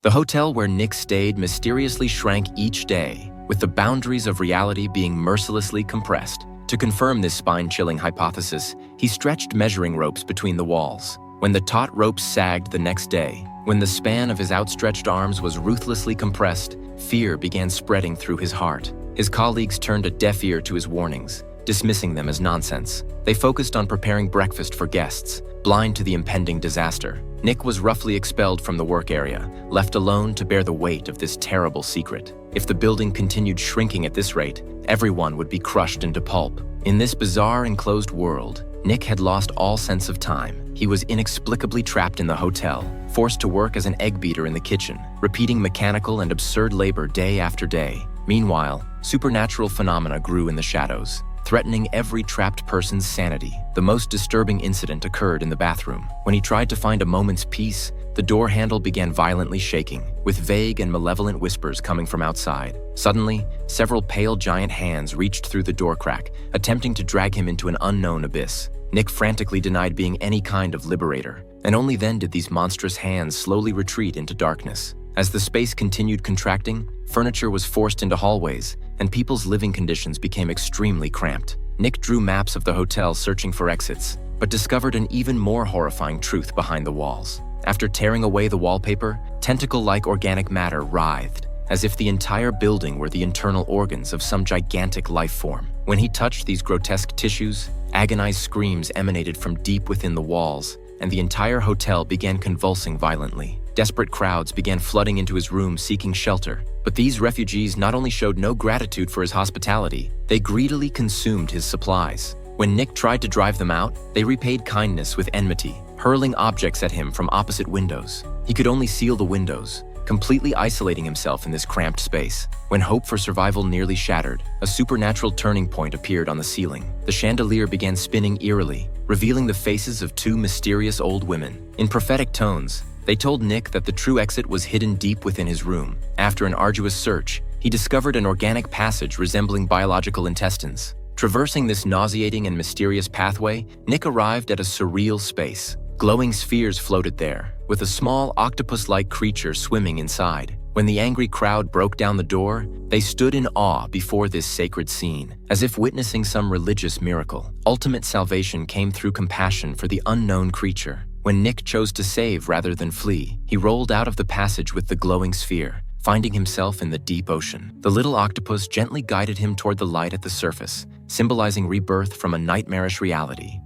The hotel where Nick stayed mysteriously shrank each day, with the boundaries of reality being mercilessly compressed. To confirm this spine-chilling hypothesis, he stretched measuring ropes between the walls. When the taut ropes sagged the next day, when the span of his outstretched arms was ruthlessly compressed, fear began spreading through his heart. His colleagues turned a deaf ear to his warnings, dismissing them as nonsense. They focused on preparing breakfast for guests, blind to the impending disaster. Nick was roughly expelled from the work area, left alone to bear the weight of this terrible secret. If the building continued shrinking at this rate, everyone would be crushed into pulp. In this bizarre enclosed world, Nick had lost all sense of time. He was inexplicably trapped in the hotel, forced to work as an egg beater in the kitchen, repeating mechanical and absurd labor day after day. Meanwhile, supernatural phenomena grew in the shadows, threatening every trapped person's sanity. The most disturbing incident occurred in the bathroom. When he tried to find a moment's peace, the door handle began violently shaking, with vague and malevolent whispers coming from outside. Suddenly, several pale giant hands reached through the door crack, attempting to drag him into an unknown abyss. Nick frantically denied being any kind of liberator, and only then did these monstrous hands slowly retreat into darkness. As the space continued contracting, furniture was forced into hallways, and people's living conditions became extremely cramped. Nick drew maps of the hotel searching for exits, but discovered an even more horrifying truth behind the walls. After tearing away the wallpaper, tentacle-like organic matter writhed, as if the entire building were the internal organs of some gigantic life form. When he touched these grotesque tissues, agonized screams emanated from deep within the walls, and the entire hotel began convulsing violently. Desperate crowds began flooding into his room seeking shelter, but these refugees not only showed no gratitude for his hospitality, they greedily consumed his supplies. When Nick tried to drive them out, they repaid kindness with enmity, hurling objects at him from opposite windows. He could only seal the windows, completely isolating himself in this cramped space. When hope for survival nearly shattered, a supernatural turning point appeared on the ceiling. The chandelier began spinning eerily, revealing the faces of two mysterious old women. In prophetic tones, they told Nick that the true exit was hidden deep within his room. After an arduous search, he discovered an organic passage resembling biological intestines. Traversing this nauseating and mysterious pathway, Nick arrived at a surreal space. Glowing spheres floated there, with a small octopus-like creature swimming inside. When the angry crowd broke down the door, they stood in awe before this sacred scene, as if witnessing some religious miracle. Ultimate salvation came through compassion for the unknown creature. When Nick chose to save rather than flee, he rolled out of the passage with the glowing sphere, finding himself in the deep ocean. The little octopus gently guided him toward the light at the surface, symbolizing rebirth from a nightmarish reality.